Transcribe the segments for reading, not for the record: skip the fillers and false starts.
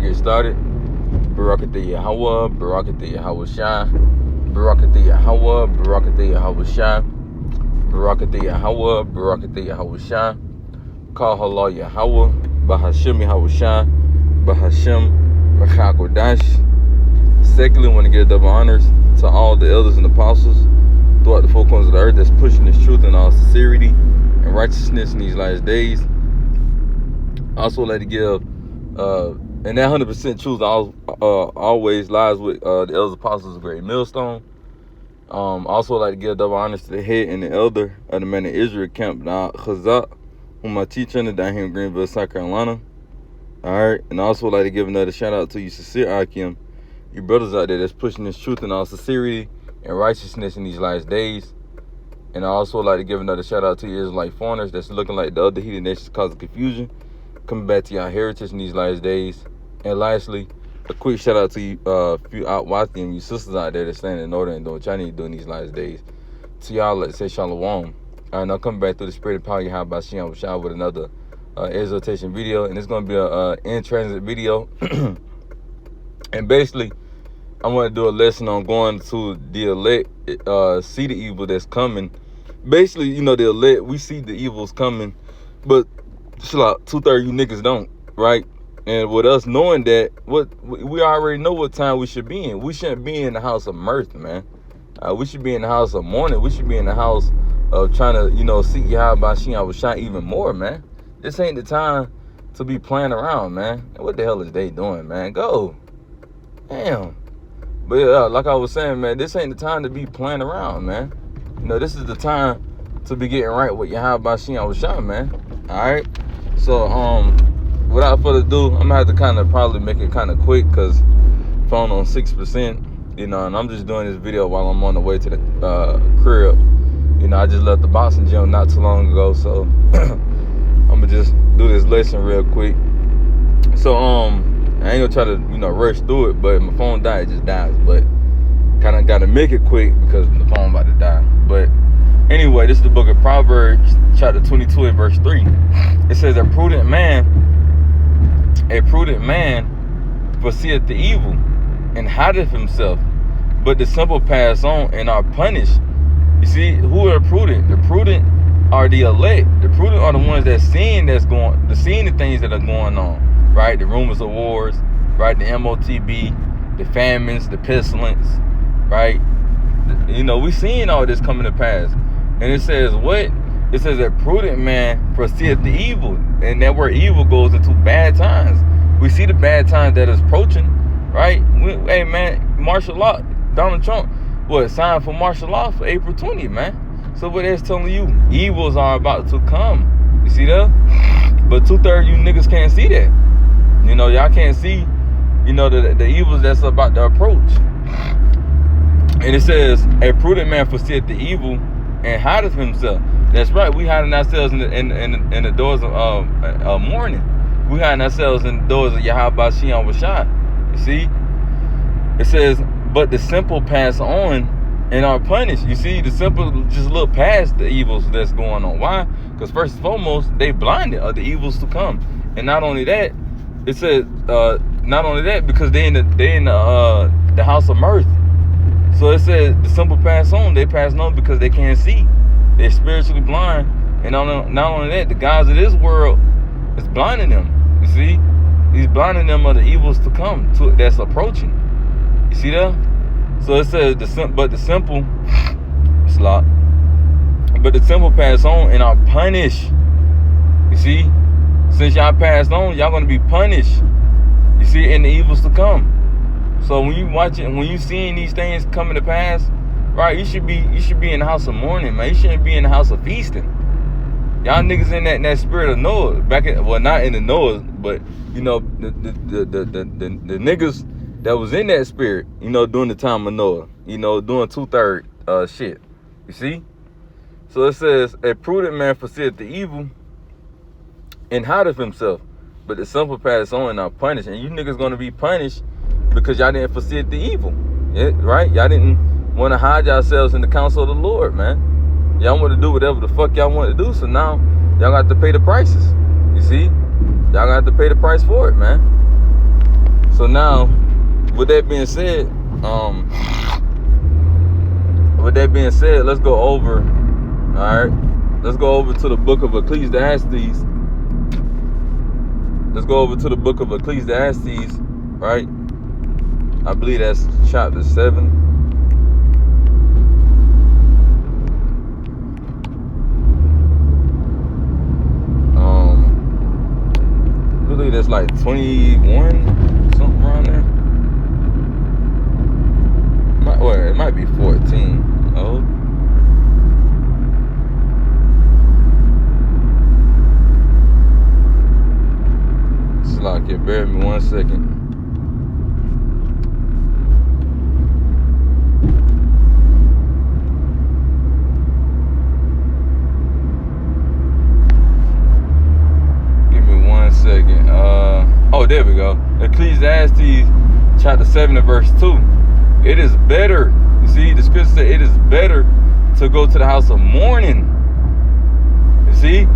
get started, Barakatah Yahweh, Barakatah Yahweh Shai, Barakatah Yahweh, Barakatah Yahweh Shai, Barakatah Yahweh, Barakatah Yahweh Shai, Call Allah Yahweh, Bahashem Yahweh Shai, Bahashem Rachakodash. Secondly, I want to give double honors to all the elders and apostles throughout the four corners of the earth that's pushing this truth in all sincerity and righteousness in these last days. I also like to give, and that 100% truth always lies with the elders apostles of Great Millstone. Also like to give double honors to the head and the elder of the Man of Israel camp, Chazak, whom I teach under down here in Greenville, South Carolina. Alright, and I also like to give another shout out to you, sincere Akim, you brothers out there that's pushing this truth in all sincerity and righteousness in these last days. And I also like to give another shout out to you Israelite foreigners that's looking like the other heathen nations causing confusion, coming back to your heritage in these last days. And lastly, a quick shout out to you, few out watching you sisters out there that's standing in order and doing what y'all need to do in these last days. To y'all, let's say shalom. All right, now coming back through the spirit of power, you have by Shem with another exhortation video, and it's going to be a in transit video. And basically, I want to do a lesson on going to the elect, see the evil that's coming. Basically, you know, the elect, we see the evils coming, but it's like 2/3 you niggas don't, right? And with us knowing that, we already know what time we should be in. We shouldn't be in the house of mirth, man. We should be in the house of mourning. We should be in the house of trying to, you know, seek Yahweh Shai even more, man. This ain't the time to be playing around, man. What the hell is they doing, man? Go. Damn. But like I was saying, man, this ain't the time to be playing around, man. You know, this is the time to be getting right with Yahweh Shai, man. Alright? So, without further ado, I'm gonna have to kind of probably make it kind of quick because phone on 6%, you know, and I'm just doing this video while I'm on the way to the crib. You know, I just left the boxing gym not too long ago, so I'm gonna just do this lesson real quick. So, I ain't gonna try to, you know, rush through it, but my phone died, it just dies. But kind of gotta make it quick because the phone about to die. But anyway, this is the book of Proverbs, chapter 22 and verse 3. It says, a prudent man foreseeth the evil and hideth himself, but the simple pass on and are punished. You see, who are prudent? The prudent are the elect. The prudent are the ones that seeing the things that are going on, right? The rumors of wars, right? The MOTB, the famines, the pestilence, right? You know, we seeing all this coming to pass. And it says what? It says a prudent man foreseeth the evil. And that word evil goes into bad times. We see the bad times that is approaching, right? Hey, man, martial law, Donald Trump, signed for martial law for April 20th, man. So what that's telling you, evils are about to come. You see that? But 2/3 you niggas can't see that. You know, y'all can't see, you know, the evils that's about to approach. And it says, a prudent man foreseeth the evil and hideth himself. That's right. We hiding ourselves in the doors of mourning. We hiding ourselves in the doors of Yahweh Shai. You see? It says, but the simple pass on and are punished. You see, the simple just look past the evils that's going on. Why? Because first and foremost, they blinded of the evils to come. And not only that, it says, not only that, because they in the house of mirth. So it says the simple pass on. They pass on because they can't see. They're spiritually blind. And not only that, the gods of this world is blinding them. You see? He's blinding them of the evils to come, that's approaching. You see that? So it says, but the simple pass on and are punished. You see? Since y'all passed on, y'all going to be punished. You see? And the evils to come. So when you watching, when you seeing these things coming to pass, right, you should be in the house of mourning, man. You shouldn't be in the house of feasting. Y'all niggas in that spirit of Noah, not in the Noah, but you know, the niggas that was in that spirit, you know, during the time of Noah, you know, doing 2/3 shit. You see? So it says, a prudent man foreseeth the evil and hideth himself, but the simple pass on and are punished. And you niggas gonna be punished because y'all didn't foresee the evil, right? Y'all didn't want to hide yourselves in the counsel of the Lord, man. Y'all want to do whatever the fuck y'all want to do, so now y'all got to pay the prices. You see? Y'all got to pay the price for it, man. So now, with that being said, let's go over. All right, let's go over to the book of Ecclesiastes. Let's go over to the book of Ecclesiastes, right? I believe that's chapter 7. I believe that's like 21, something around there. It might be 14. Oh. Slock it, bear me 1 second. Give me 1 second. Oh, there we go. Ecclesiastes chapter 7 and verse 2. It is better. You see, the scripture said it is better to go to the house of mourning. You see?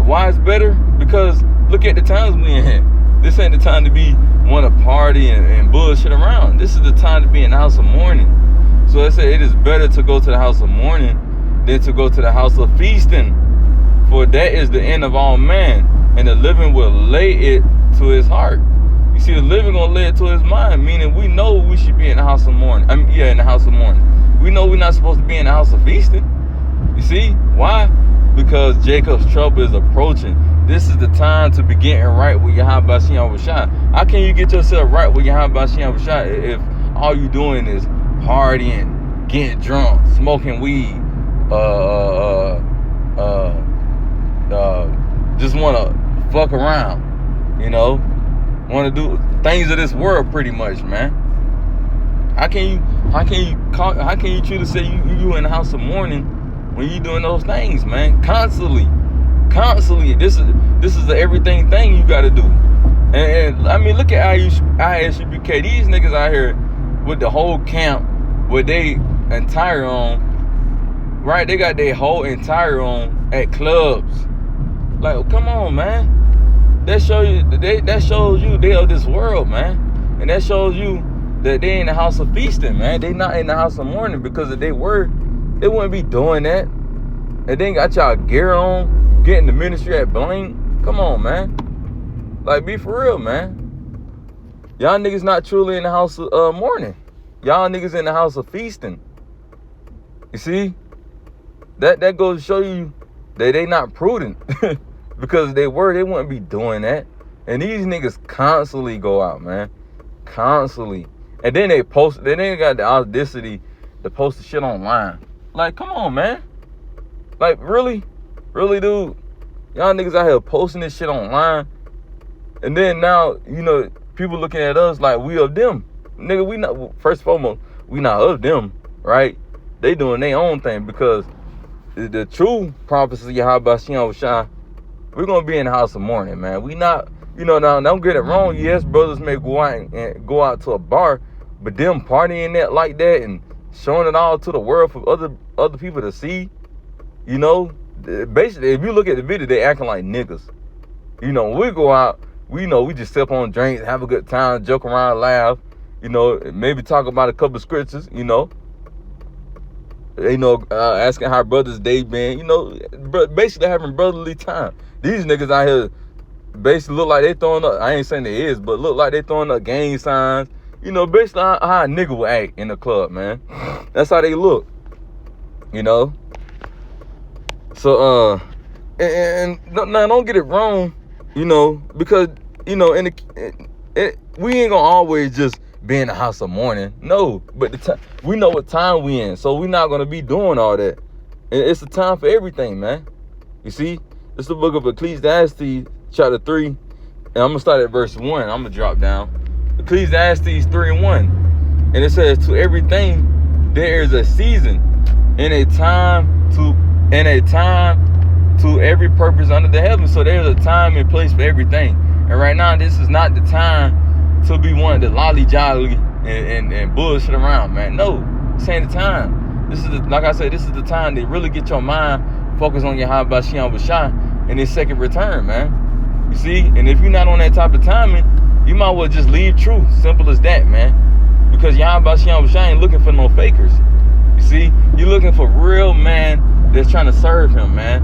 Why it's better? Because look at the times we in. This ain't the time to be want to party and bullshit around. This is the time to be in the house of mourning. So it said it is better to go to the house of mourning than to go to the house of feasting. For that is the end of all man, and the living will lay it to his heart. You see, the living gonna lay it to his mind, meaning we know we should be in the house of mourning. In the house of mourning. We know we're not supposed to be in the house of feasting. You see? Why? Because Jacob's trouble is approaching. This is the time to be getting right with Yahweh Shem Shai. How can you get yourself right with Yahweh Shem Shai if all you doing is partying, getting drunk, smoking weed, just want to fuck around, you know, want to do things of this world, pretty much, man. How can you truly say you in the house of mourning when you doing those things, man? Constantly. This is the everything thing you got to do. And I mean, look at ISUBK. These niggas out here with the whole camp with they entire on, right? They got their whole entire on at clubs. Like, come on, man. That shows you they of this world, man. And that shows you that they in the house of feasting, man. They not in the house of mourning, because if they were, they wouldn't be doing that. And then got y'all gear on, getting the ministry at bling. Come on, man. Like, be for real, man. Y'all niggas not truly in the house of mourning. Y'all niggas in the house of feasting. You see? That goes to show you that they not prudent. Because if they were, they wouldn't be doing that. And these niggas constantly go out, man. Constantly. And then they got the audacity to post the shit online. Like, come on, man. Like, really? Really, dude? Y'all niggas out here posting this shit online. And then now, you know, people looking at us like we of them. Nigga, we not, first and foremost, we not of them, right? They doing their own thing, because the true prophecy of Yahweh Shem Shai, we're going to be in the house of mourning, man. We not, you know, now don't get it wrong. Yes, brothers may go out to a bar, but them partying that like that and showing it all to the world for other people to see, you know, basically, if you look at the video, they acting like niggas. You know, when we go out, we know we just sip on drinks, have a good time, joke around, laugh, you know, maybe talk about a couple of scriptures, you know. Asking how brothers' day been, you know, basically having brotherly time. These niggas out here basically look like they throwing up, I ain't saying they is, but look like they throwing up gang signs. You know, basically how a nigga would act in the club, man. That's how they look, you know. So, and now don't get it wrong, you know, because, you know, we ain't gonna always just be in the house of mourning. No, but we know what time we in, so we're not gonna be doing all that. And it's a time for everything, man. You see, it's the book of Ecclesiastes, chapter 3, and I'm gonna start at verse 1. I'm gonna drop down. Ecclesiastes 3:1, and it says, "To everything there is a season, and a time to every purpose under the heaven." So there's a time and place for everything. And right now, this is not the time to be one to lolly jolly and bullshit around, man. No, this ain't the time. This is like I said, this is the time to really get your mind focused on Yahweh Shem Shai and his second return, man. You see, and if you're not on that type of timing, You might well just leave truth. Simple as that, man. Because Yahweh ain't looking for no fakers. You see, you're looking for real man that's trying to serve him, man.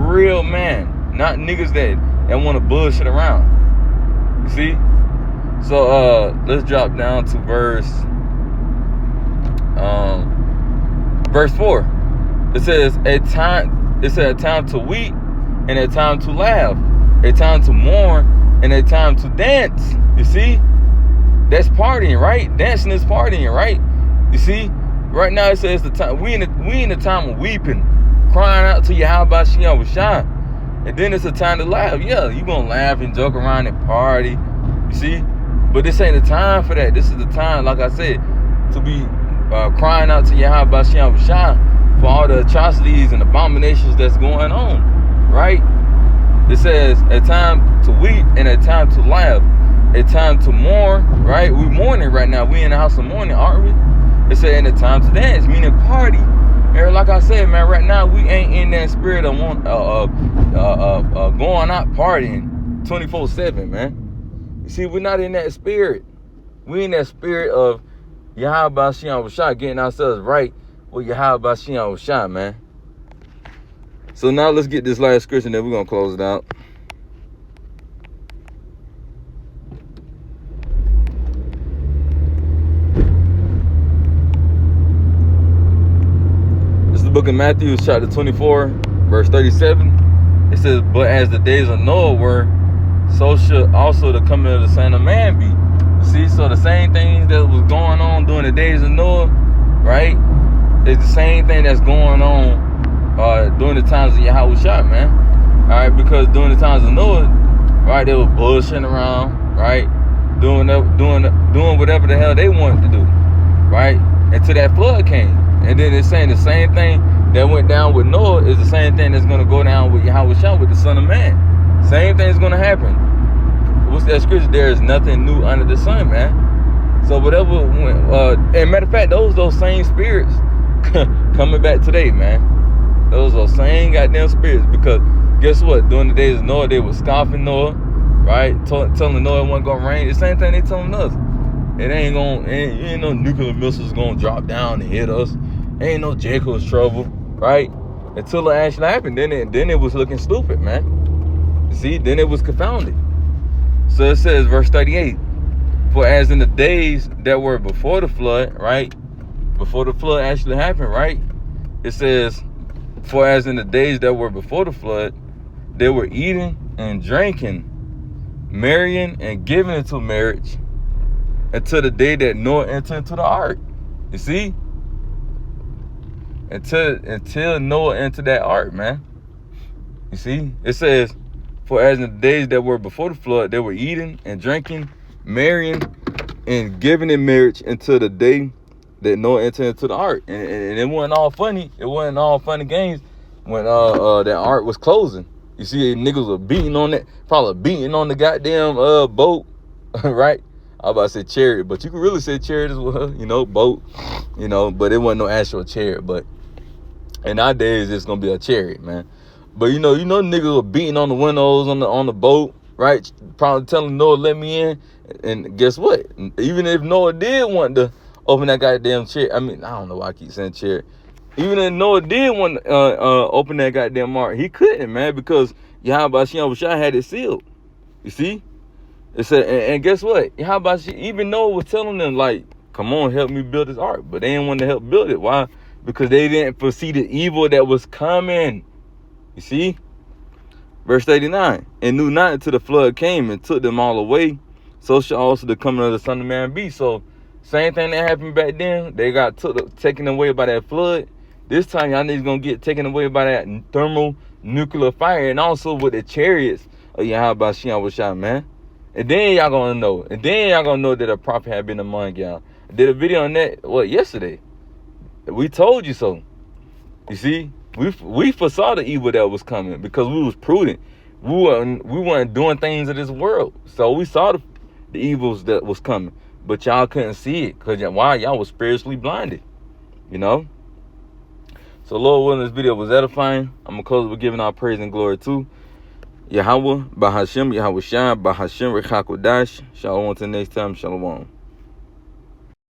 Real man, not niggas that want to bullshit around. You see? So let's drop down to verse 4. It says a time to weep and a time to laugh, a time to mourn and a time to dance. You see? That's partying, right? Dancing is partying, right? You see? Right now it says the time we in the time of weeping, crying out to Yahweh Shai. And then it's a time to laugh. Yeah, you gonna laugh and joke around and party. You see? But this ain't the time for that. This is the time, like I said, to be crying out to Yahweh Shai for all the atrocities and abominations that's going on. Right? It says a time to weep and a time to laugh, a time to mourn, right? We're mourning right now. We in the house of mourning, aren't we? It said in a time to dance, meaning party. And like I said, man, right now we ain't in that spirit of going out partying 24/7, man. You see, we're not in that spirit. We in that spirit of Yahweh Shai, getting ourselves right with Yahweh Shai, man. So now let's get this last scripture, then we're gonna close it out. The book of Matthew, chapter 24, verse 37. It says, but as the days of Noah were, so should also the coming of the Son of Man be. You see, so the same things that was going on during the days of Noah, right, is the same thing that's going on during the times of Yahweh Shai, man. All right, because during the times of Noah, right, they were bullshitting around, right, doing whatever the hell they wanted to do, right, until that flood came. And then it's saying the same thing that went down with Noah is the same thing that's going to go down with Yahweh Shai, with the Son of Man. Same thing is going to happen. What's that scripture? There is nothing new under the sun, man. So whatever, and matter of fact, those same spirits coming back today, man. Those are same goddamn spirits. Because guess what? During the days of Noah, they were scoffing Noah, right? Telling Noah it wasn't going to rain. The same thing they telling us. It ain't no nuclear missiles gonna drop down and hit us. Ain't no Jacob's trouble, right? Until it actually happened, then it was looking stupid, man. See, then it was confounded. So it says, verse 38, for as in the days that were before the flood, right? Before the flood actually happened, right? It says, for as in the days that were before the flood, they were eating and drinking, marrying and giving into marriage, until the day that Noah entered into the ark. You see? Until Noah entered that ark, man. You see? It says, for as in the days that were before the flood, they were eating and drinking, marrying, and giving in marriage until the day that Noah entered into the ark. And it wasn't all funny. It wasn't all funny games when that ark was closing. You see, niggas were beating on it, probably beating on the goddamn boat, right? I was about to say chariot, but you can really say chariot as well, boat, but it wasn't no actual chariot. But in nowadays, it's gonna be a chariot, man. But niggas were beating on the windows on the boat, right? Probably telling Noah, let me in. And guess what? Even if Noah did want to open that goddamn chariot, I mean, I don't know why I keep saying chariot. Even if Noah did want to open that goddamn ark, he couldn't, man, because Yahweh Shai had it sealed. You see? It said, and guess what? How about even Noah was telling them, like, come on, help me build this ark. But they didn't want to help build it. Why? Because they didn't foresee the evil that was coming. You see? Verse 39, and knew not until the flood came and took them all away. So shall also the coming of the Son of Man be. So, same thing that happened back then. They got taken away by that flood. This time, y'all niggas gonna get taken away by that thermonuclear fire. And also with the chariots of Yahweh Shai, man. And then y'all gonna know. And then y'all gonna know that a prophet had been among y'all. I did a video on that, yesterday. We told you so. You see? We foresaw the evil that was coming because we was prudent. We weren't doing things of this world. So we saw the evils that was coming. But y'all couldn't see it. Because why? Y'all was spiritually blinded. So Lord willing, this video was edifying. I'm going to close with giving our praise and glory too. Yahweh, Bahashem, Yahweh Shai, Bahashem, Rechakodash. Shalom until next time. Shalom.